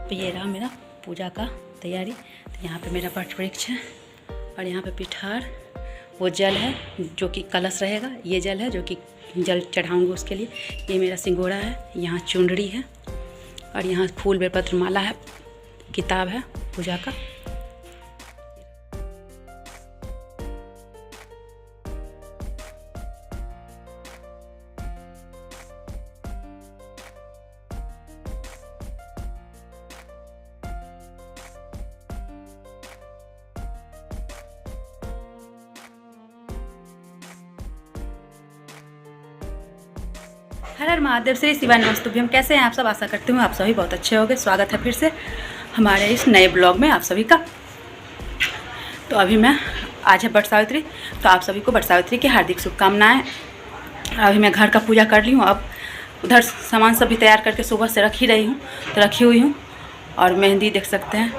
तो ये रहा मेरा पूजा का तैयारी। तो यहाँ पे मेरा वट वृक्ष है और यहाँ पे पिठार, वो जल है जो कि कलश रहेगा, ये जल है जो कि जल चढ़ाऊँगी उसके लिए। ये मेरा सिंघोड़ा है, यहाँ चुनरी है और यहाँ फूल बेलपत्र माला है, किताब है पूजा का। हर हर महादेव, श्री शिवाय नमस्तुभ्यम। कैसे हैं आप सब? आशा करती हूँ आप सभी बहुत अच्छे होंगे। स्वागत है फिर से हमारे इस नए ब्लॉग में आप सभी का। तो अभी मैं आज है वट सावित्री, तो आप सभी को वट सावित्री की हार्दिक शुभकामनाएं। अभी मैं घर का पूजा कर ली हूँ, अब उधर सामान सब भी तैयार करके सुबह से रख ही रही हूँ, तो रखी हुई हूँ। और मेहंदी देख सकते हैं,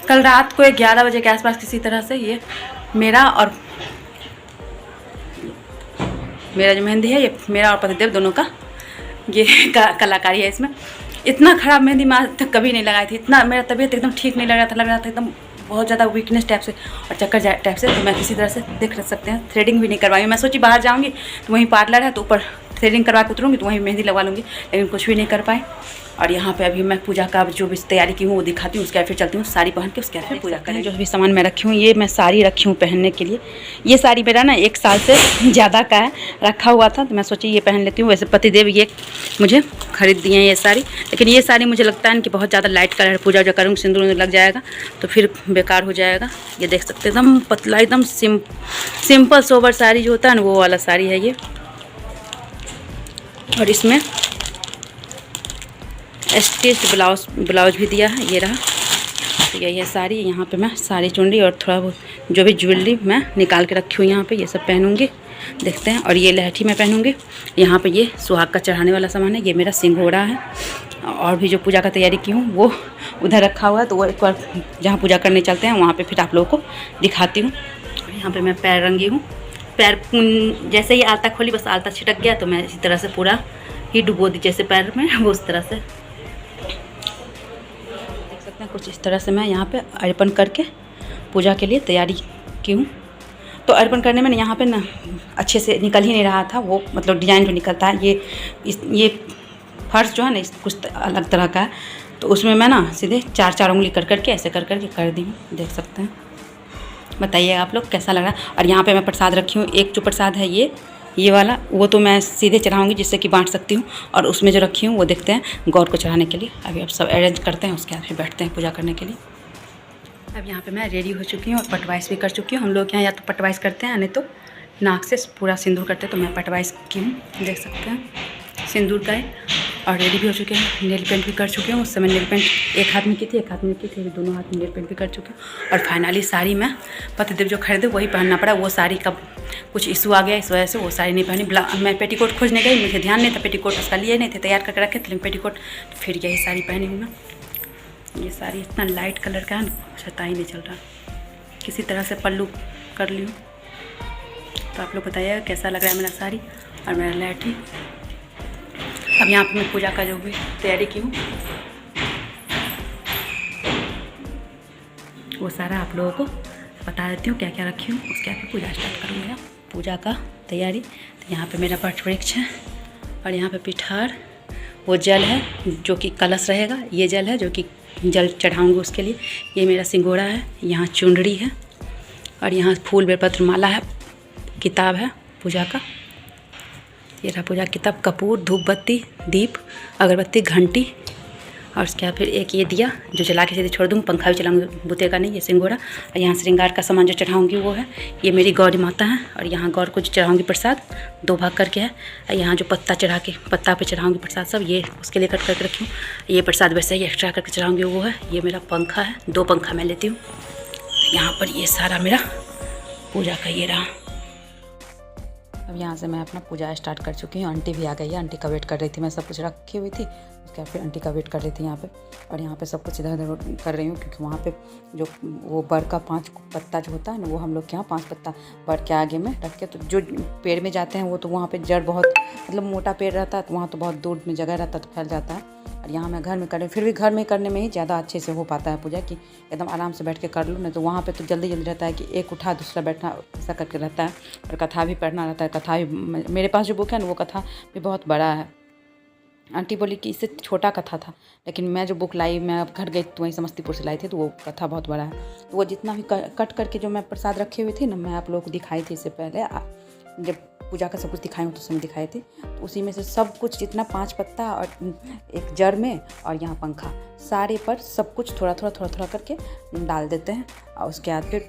कल रात को 11 बजे के आसपास किसी तरह से ये मेरा जो मेहंदी है, ये मेरा और पतिदेव दोनों का ये कलाकारी है। इसमें इतना ख़राब मेहंदी मैं आज तक कभी नहीं लगाई थी। इतना मेरा तबीयत एकदम ठीक नहीं लग रहा था एकदम बहुत ज़्यादा वीकनेस टाइप से और चक्कर टाइप से। तो मैं किसी तरह से देख सकते हैं थ्रेडिंग भी नहीं करवाई। मैं सोची बाहर जाऊँगी तो वहीं पार्लर है, तो ऊपर थ्रेडिंग करवा के उतरूँगी तो वहीं मेहंदी लगवा लूँगी, लेकिन कुछ भी नहीं कर पाई। और यहाँ पे अभी मैं पूजा का जो भी तैयारी की हूँ वो दिखाती हूँ। उसके बाद फिर चलती हूँ साड़ी पहन के, उसके बाद फिर पूजा करें। जो भी सामान मैं रखी हूँ, ये मैं साड़ी रखी हूँ पहनने के लिए। ये साड़ी मेरा ना 1 साल से ज़्यादा का है, रखा हुआ था, तो मैं सोची ये पहन लेती हूँ। वैसे पतिदेव ये मुझे खरीद दिए हैं ये साड़ी, लेकिन ये साड़ी मुझे लगता है कि बहुत ज़्यादा लाइट कलर, पूजा जो करूँगी सिंदूर लग जाएगा तो फिर बेकार हो जाएगा। ये देख सकते हैं एकदम पतला, एकदम सिंपल सोबर साड़ी जो होता है ना, वो वाला साड़ी है ये। और इसमें स्टिच ब्लाउज भी दिया है, ये रहा। तो यही है साड़ी। यहाँ पे मैं साड़ी चुनरी और थोड़ा बहुत जो भी ज्वेलरी मैं निकाल के रखी हूँ यहाँ पे, ये सब पहनूंगी, देखते हैं। और ये लहठी मैं पहनूंगी। यहाँ पे ये सुहाग का चढ़ाने वाला सामान है, ये मेरा सिंघोड़ा है। और भी जो पूजा का तैयारी की हूँ वो उधर रखा हुआ है, तो वो एक बार जहाँ पूजा करने चलते हैं वहाँ पर फिर आप लोगों को दिखाती हूँ। यहाँ पर मैं पैर रंगी हूँ। पैर जैसे ही आलता खोली, बस आलता छिटक गया तो मैं इसी तरह से पूरा ही डुबो दी, जैसे पैर में वो उस तरह से कुछ इस तरह से मैं यहाँ पे अर्पण करके पूजा के लिए तैयारी की हूँ। तो अर्पण करने में यहाँ पे ना अच्छे से निकल ही नहीं रहा था, वो मतलब डिज़ाइन जो निकलता है ये फर्श जो है ना कुछ अलग तरह का है, तो उसमें मैं ना सीधे 4 उंगली करके ऐसे करके कर दी हूँ। देख सकते हैं, बताइए आप लोग कैसा लग रहा है। और यहाँ पे मैं प्रसाद रखी हूँ। एक जो प्रसाद है ये वाला, वो तो मैं सीधे चढ़ाऊँगी जिससे कि बांट सकती हूँ। और उसमें जो रखी हूँ वो देखते हैं गौर को चढ़ाने के लिए। अभी अब सब अरेंज करते हैं, उसके बाद फिर बैठते हैं पूजा करने के लिए। अब यहाँ पे मैं रेडी हो चुकी हूँ और पटवाइस भी कर चुकी हूँ। हम लोग यहाँ या तो पटवाइस करते हैं, नहीं तो नाक से पूरा सिंदूर करते हैं, तो मैं पटवाइस की हूँ। देख सकते हैं सिंदूर का है। और रेडी भी हो चुके हैं, नेल पेंट भी कर चुके हूँ। उस समय नेल पेंट एक हाथ में की थी, एक हाथ में की थी, दोनों हाथ में नेल पेंट भी कर चुके हूँ। और फाइनली साड़ी मैं पतिदेव जो खरीदे वही पहनना पड़ा। वो साड़ी का कुछ इशू आ गया, इस वजह से वो साड़ी नहीं पहनी। मैं पेटीकोट खोजने गई, मुझे ध्यान नहीं था, पेटीकोट उसका लिए नहीं थे, तैयार करके रखे थे, लेकिन पेटीकोट फिर यही साड़ी पहनी हूँ मैं। ये साड़ी इतना लाइट कलर का है, कुछ पता ही नहीं चल रहा। किसी तरह से पल्लू कर ली हूँ। तो आप लोग बताइएगा कैसा लग रहा है मेरा साड़ी और मेरा लहठी। अब यहाँ पे मैं पूजा का जो भी तैयारी की हूँ वो सारा आप लोगों को बता देती हूँ, क्या क्या रखी हूँ। उसके बाद पूजा स्टार्ट करूँगी। पूजा का तैयारी। तो यहाँ पे मेरा वट वृक्ष है और यहाँ पे पिठार, वो जल है जो कि कलश रहेगा, ये जल है जो कि जल चढ़ाऊँगी उसके लिए। ये मेरा सिंघोड़ा है, यहाँ चुनरी है और यहाँ फूल बेलपत्र माला है, किताब है पूजा का। ये रहा पूजा किताब, कपूर, धूप बत्ती, दीप, अगरबत्ती, घंटी। और उसके बाद फिर एक ये दिया जो जला के सीधे छोड़ दूँगी, पंखा भी चलाऊँगी, बुतेगा नहीं। ये सिंघोड़ा। और यहाँ श्रृंगार का सामान जो चढ़ाऊँगी वो है, ये मेरी गौरी माता है। और यहाँ गौर को जो चढ़ाऊँगी प्रसाद 2 भाग करके है। और यहाँ जो पत्ता पे चढ़ाऊँगी प्रसाद सब, ये उसके लिए कट करके रखी हूँ। ये प्रसाद वैसे ही एक्स्ट्रा करके चढ़ाऊँगी वो है। ये मेरा पंखा है, 2 पंखा मैं लेती हूँ। यहाँ पर ये सारा मेरा पूजा का ये रहा। अब यहाँ से मैं अपना पूजा स्टार्ट कर चुकी हूँ। आंटी भी आ गई है, आंटी का वेट कर रही थी, मैं सब कुछ रखी हुई थी उसके बाद फिर आंटी का वेट कर रही थी यहाँ पे। और यहाँ पे सब कुछ इधर उधर कर रही हूँ क्योंकि वहाँ पे जो वो बर का 5 पत्ता जो होता है ना, वो हम लोग के यहाँ 5 पत्ता बर के आगे में रख के, तो जो पेड़ में जाते हैं वो तो वहाँ पे जड़ बहुत मतलब मोटा पेड़ रहता है, तो वहाँ तो बहुत दूर में जगह रहता है तो फैल जाता है। और यहाँ मैं घर में कर रही हूँ, फिर भी घर में करने में ही ज़्यादा अच्छे से हो पाता है पूजा, कि एकदम आराम से बैठ के कर लूँ। नहीं तो वहाँ पे तो जल्दी जल्दी रहता है कि एक उठा दूसरा बैठना, ऐसा करके रहता है। और कथा भी पढ़ना रहता है। कथा भी मेरे पास जो बुक है ना, वो कथा भी बहुत बड़ा है। आंटी बोली कि इससे छोटा कथा था, लेकिन मैं जो बुक लाई, मैं अब घर गई तो वहीं समस्तीपुर से लाई थी, तो वो कथा बहुत बड़ा है। तो वो जितना भी कट करके जो मैं प्रसाद रखे हुए थे ना, मैं आप लोगों को दिखाई थी इससे पहले, जब पूजा का सब कुछ दिखाई हूँ तो उसमें दिखाए थे। तो उसी में से सब कुछ जितना 5 पत्ता और एक जड़ में और यहाँ पंखा, सारे पर सब कुछ थोड़ा थोड़ा करके डाल देते हैं। और उसके बाद फिर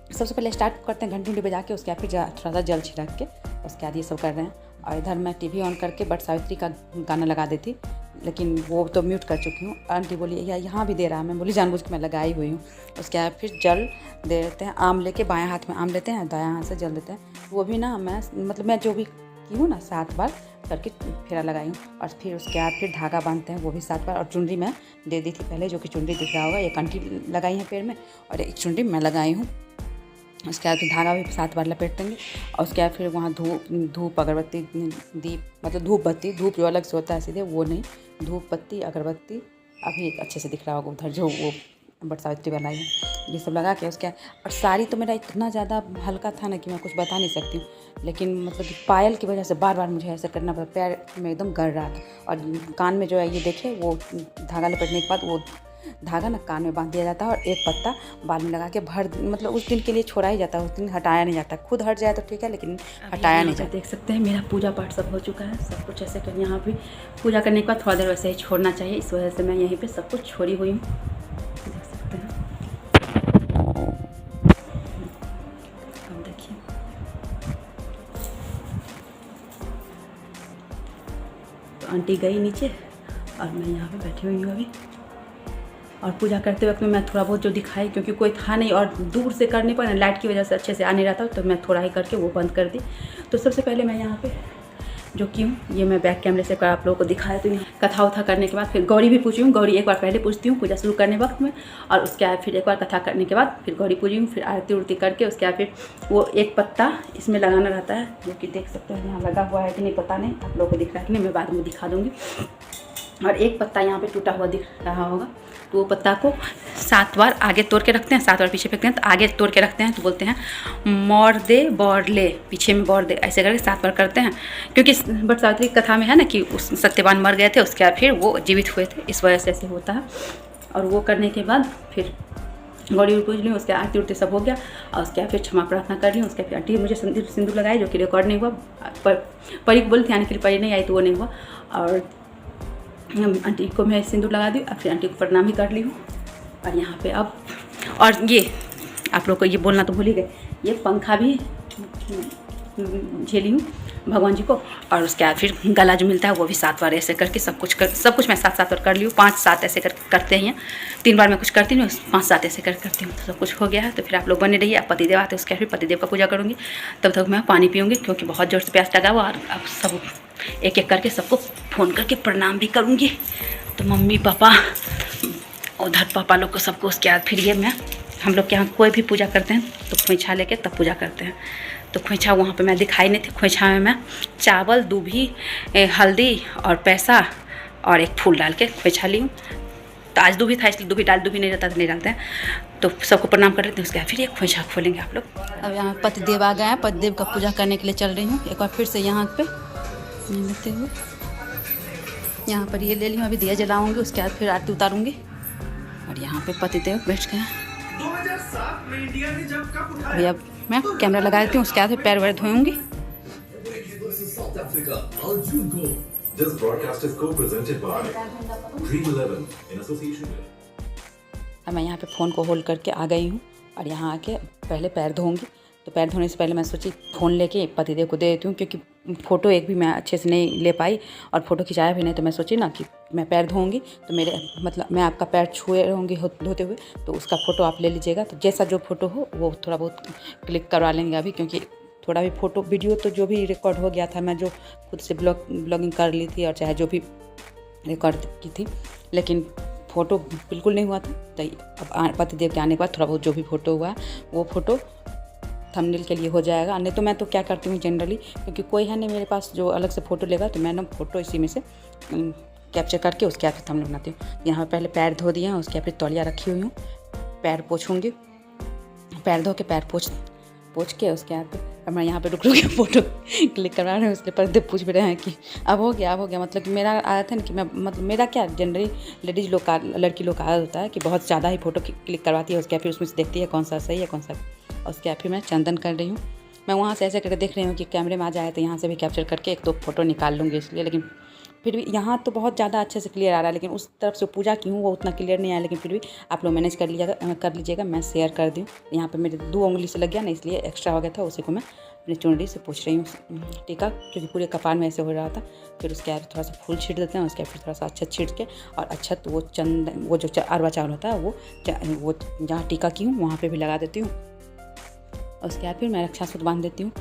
सबसे पहले स्टार्ट करते हैं घंटी बजा के, उसके बाद फिर थोड़ा सा जल छिड़क के, उसके बाद ये सब कर रहे हैं। और इधर मैं टीवी ऑन करके बट सावित्री का गाना लगा देती, लेकिन वो तो म्यूट कर चुकी हूँ। आंटी बोली यहाँ भी दे रहा है, मैं बोली जानबूझ के मैं लगाई हुई हूँ। उसके बाद फिर जल दे देते हैं, आम लेके बाएं हाथ में आम लेते हैं, दायां हाथ से जल देते हैं। वो भी ना मैं जो भी की हूँ ना 7 बार करके फेरा लगाई हूँ। और फिर उसके बाद फिर धागा बांधते हैं, वो भी 7 बार। और चुनरी मैं दे दी थी पहले, जो कि चुनरी दिख रहा होगा, एक आंटी लगाई है पैर में और एक चुनरी मैं लगाई हूँ। उसके बाद फिर धागा भी 7 बार लपेट देंगे। और उसके बाद फिर वहाँ धूप अगरबत्ती दीप, मतलब धूप बत्ती, धूप जो अलग से होता है सीधे वो नहीं, धूप बत्ती अगरबत्ती अभी अच्छे से दिख रहा होगा उधर जो वो बट सावित्री बनाई है, ये सब लगा के उसके। और साड़ी तो मेरा इतना ज़्यादा हल्का था ना कि मैं कुछ बता नहीं सकती हूँ, लेकिन मतलब कि पायल की वजह से बार बार मुझे ऐसा करना पड़ा, पैर में एकदम गड़ रहा था। और कान में जो है ये देखे, वो धागा लपेटने के बाद वो धागा ना कान में बांध दिया जाता है और एक पत्ता बाल में लगा के मतलब उस दिन के लिए छोड़ा ही जाता है, उस दिन हटाया नहीं जाता। खुद हट जाए तो ठीक है, लेकिन हटाया नहीं जाता। देख सकते हैं मेरा पूजा पाठ सब हो चुका है, सब कुछ ऐसे कर, यहाँ पे पूजा करने के बाद थोड़ा देर वैसे ही छोड़ना चाहिए, इस वजह से मैं यहीं पे सब कुछ छोड़ी हुई हूँ, देख सकते हैं। अब देखिए तो आंटी गई नीचे और मैं यहाँ पे बैठी हुई हूँ अभी। और पूजा करते वक्त में मैं थोड़ा बहुत जो दिखाई, क्योंकि कोई था नहीं और दूर से करने पर लाइट की वजह से अच्छे से आ नहीं रहा था, तो मैं थोड़ा ही करके वो बंद कर दी। तो सबसे पहले मैं यहाँ पे जो की हूँ, ये मैं बैक कैमरे से आप लोगों को दिखाया। तो यहाँ कथा उथा करने के बाद फिर गौरी भी पूछी हूँ। गौरी एक बार पहले पूछती हूँ पूजा शुरू करने वक्त में, और उसके बाद फिर एक बार कथा करने के बाद फिर गौरी पूजी हूँ, फिर आरती उरती करके उसके बाद फिर वो एक पत्ता इसमें लगाना रहता है, जो कि देख सकते हैं यहाँ लगा हुआ है कि नहीं पता नहीं, आप लोगों को दिख रहा है कि नहीं, मैं बाद में दिखा दूँगी। और एक पत्ता यहाँ पे टूटा हुआ दिख रहा होगा, तो वो पत्ता को 7 बार आगे तोड़ के रखते हैं, 7 बार पीछे फेंकते हैं। तो आगे तोड़ के रखते हैं तो बोलते हैं मोर दे बौर ले, पीछे में बौर दे, ऐसे करके 7 बार करते हैं। क्योंकि बट सावित्री कथा में है ना कि उस सत्यवान मर गए थे, उसके बाद फिर वो जीवित हुए थे, इस वजह से ऐसे होता है। और वो करने के बाद फिर गौरी पूज ली, उसके आरती उरती सब हो गया। और उसके बाद फिर क्षमा प्रार्थना कर ली। उसके बाद आंटी मुझे सिंदूर लगाई, जो कि रिकॉर्ड नहीं हुआ, परी को बोली थी आने के लिए, परी नहीं आई तो वो नहीं हुआ। और आंटी को मैं सिंदूर लगा दी और फिर आंटी को प्रणाम भी कर ली हूँ। और यहाँ पे अब और ये आप लोग को ये बोलना तो भूल ही गए, ये पंखा भी झेली हूँ भगवान जी को। और उसके बाद फिर गला जो मिलता है वो भी 7 बार ऐसे करके सब कुछ मैं 7 बार कर ली हूँ। 5-7 ऐसे करते हैं, 3 बार मैं कुछ करती हूँ, 5-7 ऐसे करती हूँ। तो सब कुछ हो गया है। तो फिर आप लोग बने रहिए। अब पतिदेव आते हैं, उसके बाद फिर पतिदेव का पूजा करूँगी, तब तक मैं पानी पीऊँगी क्योंकि बहुत ज़ोर से प्यास लगा हुआ। और अब सब एक एक करके सबको फ़ोन करके प्रणाम भी करूँगी। तो मम्मी पापा उधर पापा लोग को सबको, उसके बाद फिर ये मैं हम लोग के यहाँ कोई भी पूजा करते हैं तो खोइछा लेके तब पूजा करते हैं। तो खोइछा वहाँ पे मैं दिखाई नहीं थी। खोइछा में मैं चावल, दूभी, हल्दी और पैसा और एक फूल डाल के खोइछा ली हूँ। तो आज दूभी था इसलिए दूभी नहीं रहता तो नहीं डालते हैं। तो सबको प्रणाम कर लेते हैं, उसके बाद फिर ये खोइछा खोलेंगे आप लोग। अब यहाँ पतिदेव आ गए हैं, पतिदेव का पूजा करने के लिए चल रही हूँ। एक बार फिर से यहाँ पे लेते हुए यहाँ पर ये ले ली हूँ, अभी दिया जलाऊँगी, उसके बाद फिर आरती उतारूँगी। और यहाँ पे पतिदेव बैठ गए हैं। अभी अब मैं कैमरा लगा देती हूँ, उसके बाद पैर वैर धोऊंगी। अब मैं यहाँ पे फ़ोन को होल्ड करके आ गई हूँ और यहाँ आके पहले पैर धोऊंगी। तो पैर धोने से पहले मैं सोची फ़ोन लेके पतिदेव को दे देती हूँ, क्योंकि फ़ोटो एक भी मैं अच्छे से नहीं ले पाई और फ़ोटो खिंचाया भी नहीं। तो मैं सोची ना कि मैं पैर धोऊंगी तो मेरे मतलब मैं आपका पैर छुए रहूँगी धोते हुए, तो उसका फ़ोटो आप ले लीजिएगा। तो जैसा जो फ़ोटो हो वो थोड़ा बहुत क्लिक करवा लेंगे अभी, क्योंकि थोड़ा भी फ़ोटो वीडियो तो जो भी रिकॉर्ड हो गया था, मैं जो खुद से ब्लॉगिंग कर ली थी और चाहे जो भी रिकॉर्ड की थी, लेकिन फ़ोटो बिल्कुल नहीं हुआ था। तो अब पतिदेव के आने के बाद थोड़ा बहुत जो भी फ़ोटो हुआ वो फ़ोटो थंबनेल के लिए हो जाएगा। नहीं तो मैं तो क्या करती हूँ जनरली, क्योंकि कोई है नहीं मेरे पास जो अलग से फ़ोटो लेगा, तो मैं ना फ़ोटो इसी में से कैप्चर करके उसके बाद फिर थंबनेल बनाती हूँ। यहाँ पहले पैर धो दिए हैं, उसके बाद फिर तौलिया रखी हुई हूँ, पैर पोछूँगी, पैर धो के पैर पोछ के उसके बाद अब मैं यहाँ पे रुक के फ़ोटो क्लिक करवा रहे हैं। उसके पर पूछ भी रहे हैं कि अब हो गया मतलब कि मेरा आया था ना कि मैं मतलब मेरा क्या जनरली लेडीज़ लोग का लड़की लोग का आदत होता है कि बहुत ज़्यादा ही फ़ोटो क्लिक करवाती है, उसके बाद फिर उसमें से देखती है कौन सा सही है कौन सा। और उसके बाद फिर मैं चंदन कर रही हूँ। मैं वहाँ से ऐसे करके देख रही हूँ कि कैमरे में आ जाए तो यहाँ से भी कैप्चर करके 1-2 फ़ोटो निकाल लूँगी इसलिए। लेकिन फिर भी यहाँ तो बहुत ज़्यादा अच्छे से क्लियर आ रहा है, लेकिन उस तरफ से पूजा की हूँ वो उतना क्लियर नहीं आया, लेकिन फिर भी आप लोग मैनेज कर लीजिएगा। मैं शेयर कर दी हूँ। यहाँ पे मेरे 2 उंगली से लग गया ना, इसलिए एक्स्ट्रा हो गया था, उसी को मैं अपनी चुनरी से पूछ रही हूँ टीका, क्योंकि पूरे कपाल में ऐसे हो रहा था। फिर उसके बाद थोड़ा सा फूल छीट देते हैं, उसके बाद फिर थोड़ा सा अच्छा छीट के और अच्छा तो वो जो अरवा चावल होता है वो जहाँ टीका की हूँ वहाँ पर भी लगा देती हूँ। उसके बाद फिर मैं रक्षासूत्र बांध देती हूँ।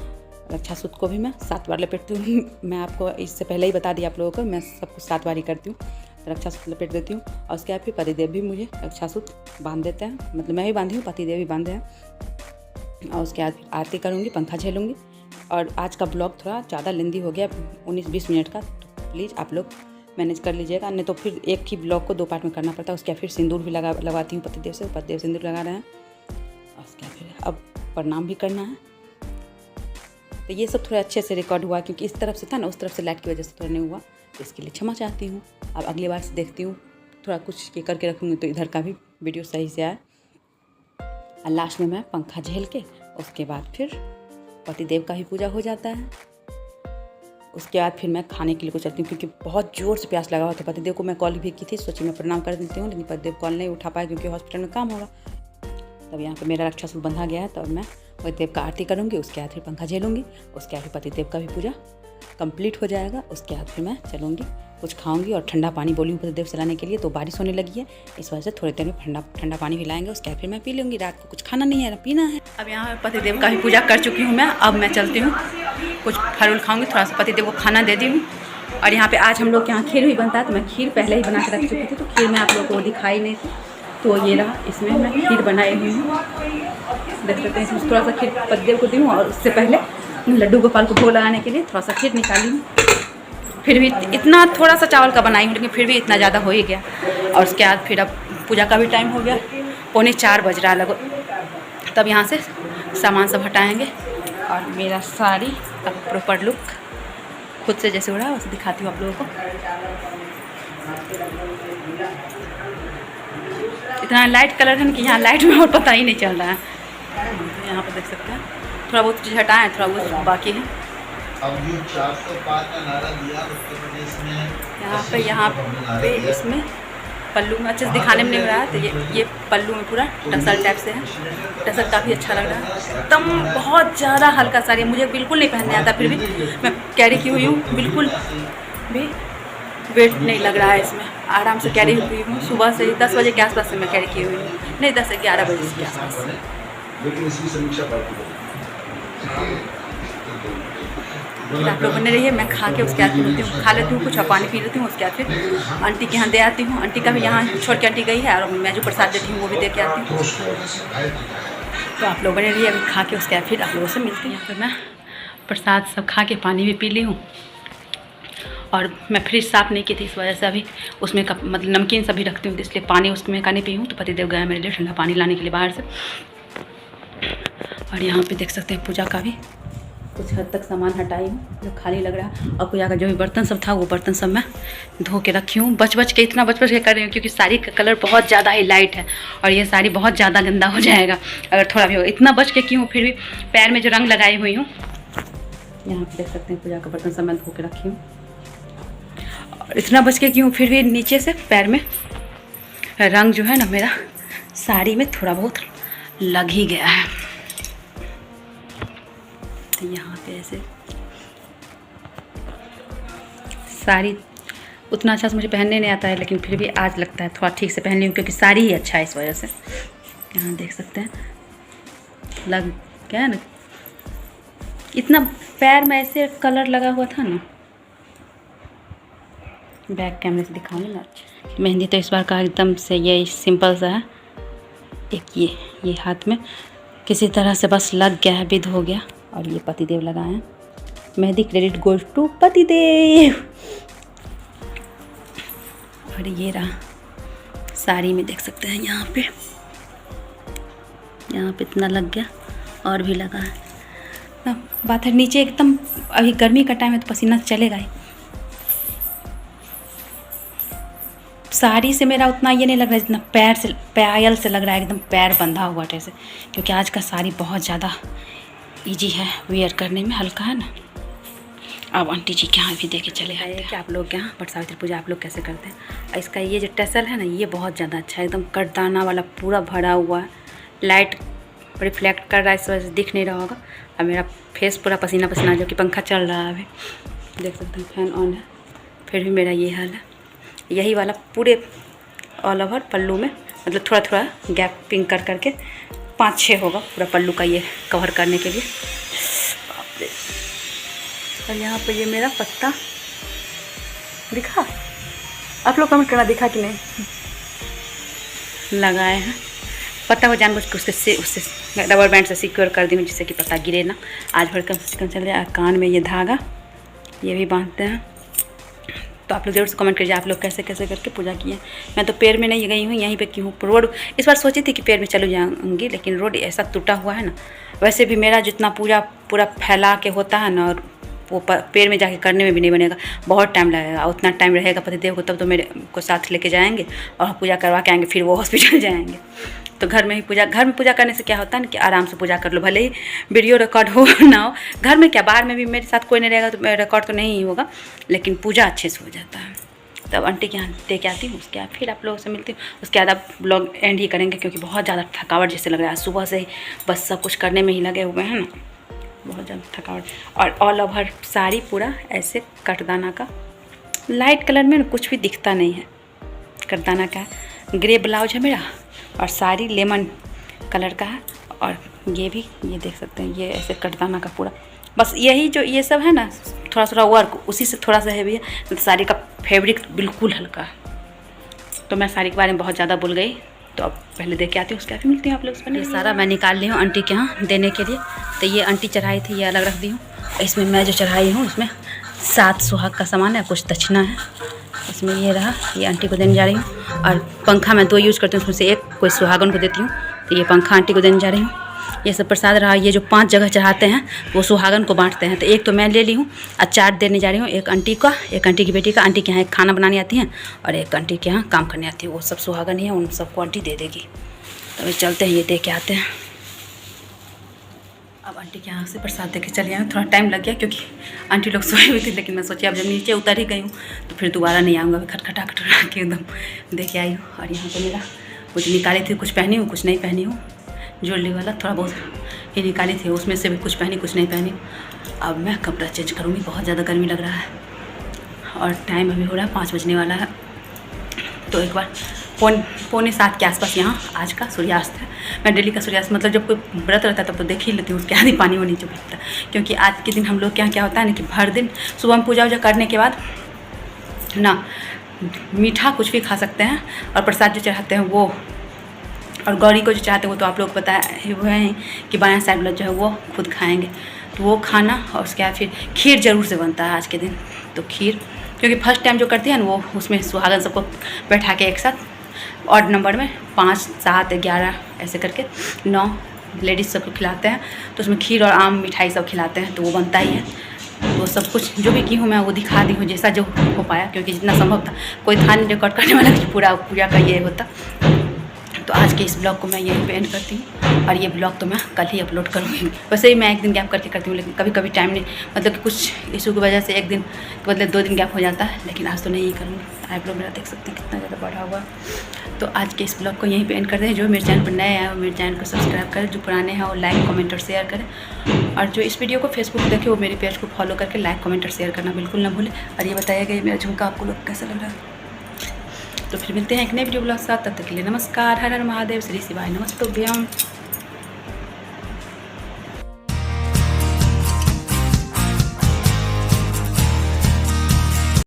रक्षासूत्र को भी मैं 7 बार लपेटती हूँ। मैं आपको इससे पहले ही बता दिया आप लोगों को, मैं सब कुछ 7 बार ही करती हूँ। तो रक्षासूत्र लपेट देती हूँ। और उसके बाद फिर पतिदेव भी मुझे रक्षासूत्र बांध देते हैं, मतलब मैं भी बांधी हूँ, पतिदेव भी बांधे हैं। और उसके बाद फिर आरती करूँगी, पंखा झेलूँगी। और आज का ब्लॉग थोड़ा ज़्यादा लेंदी हो गया, 19-20 मिनट का, तो प्लीज़ आप लोग मैनेज कर लीजिएगा, नहीं तो फिर एक ही ब्लॉग को 2 पार्ट में करना पड़ता है। उसके बाद फिर सिंदूर भी लगवाती हूँ पतिदेव से, पतिदेव सिंदूर लगा रहे हैं। और उसके बाद फिर अब प्रणाम भी करना है। तो ये सब थोड़ा अच्छे से रिकॉर्ड हुआ, क्योंकि इस तरफ से था ना, उस तरफ से लाइट की वजह से थोड़ा नहीं हुआ, तो इसके लिए क्षमा चाहती हूँ। अब अगली बार से देखती हूँ, थोड़ा कुछ ये करके रखूँगी तो इधर का भी वीडियो सही से आए। और लास्ट में मैं पंखा झेल के उसके बाद फिर पतिदेव का भी पूजा हो जाता है। उसके बाद फिर मैं खाने के लिए को चलती हूँ, क्योंकि बहुत ज़ोर से प्यास लगा हुआ था। पतिदेव को मैं कॉल भी की थी, सोची मैं प्रणाम कर देती हूँ, लेकिन पतिदेव कॉल नहीं उठा पाए क्योंकि हॉस्पिटल में काम होगा। तब यहाँ पे मेरा रक्षासूत्र बंधा गया है, तो मैं पतिदेव का आरती करूँगी, उसके बाद फिर पंखा झेलूँगी, उसके बाद फिर पतिदेव का भी पूजा कंप्लीट हो जाएगा। उसके बाद फिर मैं चलूँगी, कुछ खाऊंगी और ठंडा पानी बोली हूँ पतिदेव चलाने के लिए। तो बारिश होने लगी है, इस वजह से थोड़ी देर में ठंडा पानी भी लाएंगे, उसके बाद फिर मैं पी लूँगी। रात को कुछ खाना नहीं है ना पीना है। अब यहाँ पतिदेव का भी पूजा कर चुकी हूँ मैं। अब मैं चलती हूँ, कुछ फल खाऊँगी, थोड़ा सा पतिदेव को खाना दे दी हूँ। और यहाँ पे आज हम लोग के यहाँ खीर भी बनता है, तो मैं खीर पहले ही बना के रख चुकी थी, तो खीर मैं आप लोगों को दिखाई नहीं थी, तो ये रहा, इसमें मैं खीर बनाई हुई हूँ, देख सकते हैं। इसमें थोड़ा सा खीर पतिदेव को दी हूँ, और उससे पहले लड्डू गोपाल को भोग लगाने के लिए थोड़ा सा खीर निकाली हूँ। फिर भी इतना थोड़ा सा चावल का बनाई हूँ, लेकिन फिर भी इतना ज़्यादा हो ही गया। और उसके बाद फिर अब पूजा का भी टाइम हो गया, 3:45 बज रहा लगभग। तब यहाँ से सामान सब हटाएँगे, और मेरा साड़ी का प्रॉपर लुक खुद से जैसे हो रहा है वैसे दिखाती हूँ आप लोगों को। इतना लाइट कलर है ना कि यहाँ लाइट में और पता ही नहीं चल रहा है। यहाँ पर देख सकते हैं, थोड़ा बहुत चीज़ हटाए हैं, थोड़ा बहुत बाकी है। अब जो 405 का नारा दिया उत्तर प्रदेश में, यहाँ पे इसमें पल्लू में अच्छे से दिखाने में नहीं रहा है, तो ये पल्लू में पूरा टसल टाइप से है। टसल काफ़ी अच्छा लग रहा है, एकदम बहुत ज़्यादा हल्का साड़ी, मुझे बिल्कुल नहीं पहनने आता, फिर भी मैं कैरी की हुई हूँ, बिल्कुल भी वेट नहीं लग रहा है इसमें, आराम से कैरी हुई हूँ। सुबह से 10 बजे के आसपास से मैं कैरी की हुई हूँ, नहीं 10 से 11 बजे के आसपास। लेकिन इसकी समीक्षा आप लोग बने रहिए, मैं खा के उसके बाद खा लेती हूँ कुछ और पानी पी लेती हूँ। उसके बाद फिर आंटी के यहाँ दे आती हूँ, आंटी का भी यहाँ छोड़ के आंटी गई है, और मैं जो प्रसाद देती हूँ वो भी दे के आती हूँ। तो आप लोग बने रहिए, अभी खा के उसके बाद फिर आप लोगों से मिलती हूँ। फिर मैं प्रसाद सब खा के पानी भी पी ली हूँ, और मैं फ्रिज साफ़ नहीं की थी, इस वजह से अभी उसमें मतलब नमकीन सभी रखती हूँ, इसलिए पानी उसमें का नहीं पी हूँ। तो पतिदेव गया मेरे लिए ठंडा पानी लाने के लिए बाहर से। और यहाँ पे देख सकते हैं पूजा का भी कुछ हद तक सामान हटाई हूँ जो खाली लग रहा है, और पूजा का जो भी बर्तन सब था वो बर्तन सब मैं धो के रखी हूँ। बच के इतना बच के कर रही हूँ, क्योंकि साड़ी का कलर बहुत ज़्यादा ही लाइट है, और ये साड़ी बहुत ज़्यादा गंदा हो जाएगा अगर थोड़ा भी हो। इतना बच के की हूँ, फिर भी पैर में जो रंग लगाई हुई हूँ, यहाँ पर देख सकते हैं पूजा का बर्तन सब मैं धो के रखी हूँ। इतना बच के की हूँ, फिर भी नीचे से पैर में रंग जो है ना मेरा साड़ी में थोड़ा बहुत लग ही गया है। तो यहाँ पे ऐसे साड़ी उतना अच्छा से मुझे पहनने नहीं आता है, लेकिन फिर भी आज लगता है थोड़ा ठीक से पहन ली हूँ, क्योंकि साड़ी ही अच्छा है इस वजह से। यहाँ देख सकते हैं लग क्या है ना, इतना पैर में ऐसे कलर लगा हुआ था ना, बैक कैमरे से दिखाऊंगी ना। मेहंदी तो इस बार का एकदम से ये सिंपल सा है। एक ये हाथ में किसी तरह से बस लग गया है, विध हो गया। और ये पतिदेव लगाए हैं। मेहंदी क्रेडिट गोज टू पतिदेव। और ये रहा साड़ी में, देख सकते हैं यहाँ पे इतना लग गया और भी लगा है। बात है नीचे एकदम, अभी गर्मी का टाइम है तो पसीना चलेगा ही। साड़ी से मेरा उतना ये नहीं लग रहा है जितना पायल से लग रहा है, एकदम पैर बंधा हुआ जैसे, क्योंकि आज का साड़ी बहुत ज़्यादा इजी है वेयर करने में, हल्का है ना। अब आंटी जी के यहाँ भी देखे चले आए कि आप लोग के यहाँ वट सावित्री पूजा आप लोग कैसे करते हैं। इसका ये जो टसल है ना, ये बहुत ज़्यादा अच्छा है, एकदम कटदाना वाला पूरा भरा हुआ है। लाइट रिफ्लेक्ट कर रहा है, इस वजह से दिख नहीं रहा होगा। अब मेरा फेस पूरा पसीना पसीना, जबकि पंखा चल रहा है अभी, देख सकते हैं फैन ऑन है, फिर भी मेरा ये हाल है। यही वाला पूरे ऑल ओवर पल्लू में, मतलब थोड़ा थोड़ा गैपिंग कर करके 5-6 होगा पूरा पल्लू का ये कवर करने के लिए। और यहाँ पे ये मेरा पत्ता दिखा, आप लोग कमेंट करना दिखा कि नहीं। लगाए हैं पत्ता को जानबूझ के उससे रबर बैंड से सिक्योर कर दी हूँ, जिससे कि पत्ता गिरे ना। आज भर कम से कम चल जाए। कान में ये धागा ये भी बांधते हैं। तो आप लोग जरूर से कमेंट कीजिए आप लोग कैसे कैसे करके पूजा किए। मैं तो पैर में नहीं गई हूँ, यहीं पे की हूँ। रोड इस बार सोची थी कि पैर में चलो जाऊँगी, लेकिन रोड ऐसा टूटा हुआ है ना। वैसे भी मेरा जितना पूजा पूरा फैला के होता है ना, और वो पैर में जाके करने में भी नहीं बनेगा, बहुत टाइम लगेगा। उतना टाइम रहेगा पतिदेव को, तब तो मेरे को साथ लेके जाएंगे और पूजा करवा के आएंगे, फिर वो हॉस्पिटल जाएंगे। तो घर में पूजा करने से क्या होता है ना कि आराम से पूजा कर लो, भले ही वीडियो रिकॉर्ड हो ना हो। घर में क्या, बाहर में भी मेरे साथ कोई नहीं रहेगा तो रिकॉर्ड तो नहीं होगा, लेकिन पूजा अच्छे से हो जाता है। तब आंटी के यहाँ दे के आती हूँ, उसके बाद फिर आप लोगों से मिलती हूँ। उसके बाद आप ब्लॉग एंड ही करेंगे, क्योंकि बहुत ज़्यादा थकावट जैसे लग रहा है। सुबह से ही बस सब कुछ करने में ही लगे हुए हैं ना, बहुत ज़्यादा थकावट। और ऑल ओवर साड़ी पूरा ऐसे कटदाना का, लाइट कलर में कुछ भी दिखता नहीं है, कटदाना का ग्रे ब्लाउज है मेरा, और साड़ी लेमन कलर का है। और ये भी ये देख सकते हैं, ये ऐसे कटदाना का पूरा, बस यही जो ये सब है ना, थोड़ा थोड़ा वर्क उसी से थोड़ा सा हैवी है। तो साड़ी का फैब्रिक बिल्कुल हल्का है। तो मैं साड़ी के बारे में बहुत ज़्यादा भूल गई, तो अब पहले देख के आती हूँ, उसके बाद मिलती हूँ आप लोग से। ये सारा मैं निकाल ली हूँ आंटी के यहाँ देने के लिए। तो ये आंटी चढ़ाई थी, ये अलग रख दी हूँ। इसमें मैं जो चढ़ाई हूँ, इसमें 7 सुहाग का सामान है, कुछ दक्षिणा है इसमें। ये रहा, ये आंटी को देने जा रही हूँ। और पंखा मैं 2 यूज़ करती हूँ, उसमें से एक कोई सुहागन को देती हूँ, तो ये पंखा आंटी को देने जा रही हूँ। ये सब प्रसाद रहा। ये जो 5 जगह चढ़ाते हैं वो सुहागन को बांटते हैं, तो एक तो मैं ले ली हूँ और 4 देने जा रही हूँ। एक आंटी का, एक आंटी की बेटी का। आंटी के यहाँ एक खाना बनानी आती है और एक आंटी के यहाँ काम करने आती है, वो सब सुहागन ही है, उन सबको आंटी दे देगी। तो चलते हैं, ये दे के आते हैं। अब आंटी के यहाँ से प्रसाद दे के चले आए। थोड़ा टाइम लग गया क्योंकि आंटी लोग सोई हुई थी, लेकिन मैं सोची अब जब नीचे उतर ही गई हूँ तो फिर दोबारा नहीं आऊँगा। खटखटा के एकदम दे के आई हूँ। और यहाँ पर मेरा कुछ निकाली थी, कुछ पहनी हूँ, कुछ नहीं पहनी हूँ। ज्वेलरी वाला थोड़ा बहुत ही निकाली थी, उसमें से भी कुछ पहनी, कुछ नहीं पहनी। अब मैं कपड़ा चेंज करूँगी, बहुत ज़्यादा गर्मी लग रहा है। और टाइम अभी हो रहा है 5 बजने वाला है। तो एक बार 6:45 के आसपास यहाँ आज का सूर्यास्त है। मैं डेली का सूर्यास्त, मतलब जब कोई व्रत रहता है तब तो देख ही लेती हूँ, उसके आधी पानी वानी चुपता है। क्योंकि आज के दिन हम लोग के यहाँ क्या होता है ना कि भर दिन सुबह में पूजा वूजा करने के बाद ना मीठा कुछ भी खा सकते हैं, और प्रसाद जो चढ़ाते हैं वो, और गौरी को जो चाहते हैं वो तो आप लोग बताए हुए हैं कि बायां साइड वाला जो है वो खुद खाएंगे, तो वो खाना। और उसके बाद फिर खीर ज़रूर से बनता है आज के दिन। तो खीर, क्योंकि फर्स्ट टाइम जो करती है ना वो, उसमें सुहागन सबको बैठा के एक साथ ऑड नंबर में 5, 7, 11 ऐसे करके 9 लेडीज़ सबको खिलाते हैं। तो उसमें खीर और आम मिठाई सब खिलाते हैं, तो वो बनता ही है। तो सब कुछ जो भी की हूँ मैं वो दिखा दी हूँ, जैसा जो हो पाया, क्योंकि जितना संभव था। कोई था नहीं रिकॉर्ड करने वाला कि पूरा पूजा का ये होता। तो आज के इस ब्लॉग को मैं यहीं पे एंड करती हूँ, और ये ब्लॉग तो मैं कल ही अपलोड करूँगी। वैसे ही मैं एक दिन गैप करके करती हूँ, लेकिन कभी कभी टाइम नहीं, मतलब कि कुछ इशू की वजह से एक दिन के बदले 2 दिन गैप हो जाता है। लेकिन आज तो नहीं करूँगी। आई ब्लॉग मेरा देख सकते हैं कितना ज़्यादा बढ़ा हुआ। तो आज के इस ब्लॉग को यहीं पे एंड कर दें। जो मेरे चैनल पर नए आए वो मेरे चैनल को सब्सक्राइब करें, जो पुराने हैं वो लाइक, कमेंट और शेयर करें। और जो इस वीडियो को फेसबुक पर देखे वो मेरे पेज को फॉलो करके लाइक, कमेंट और शेयर करना बिल्कुल ना भूलें। और ये बताइएगा ये मेरा झुमका आपको लोग कैसा लग रहा है। तो फिर मिलते हैं एक नए वीडियो ब्लॉग के साथ। तब तक के लिए नमस्कार। हर हर महादेव, श्री शिवाय नमस्तुभ्यम।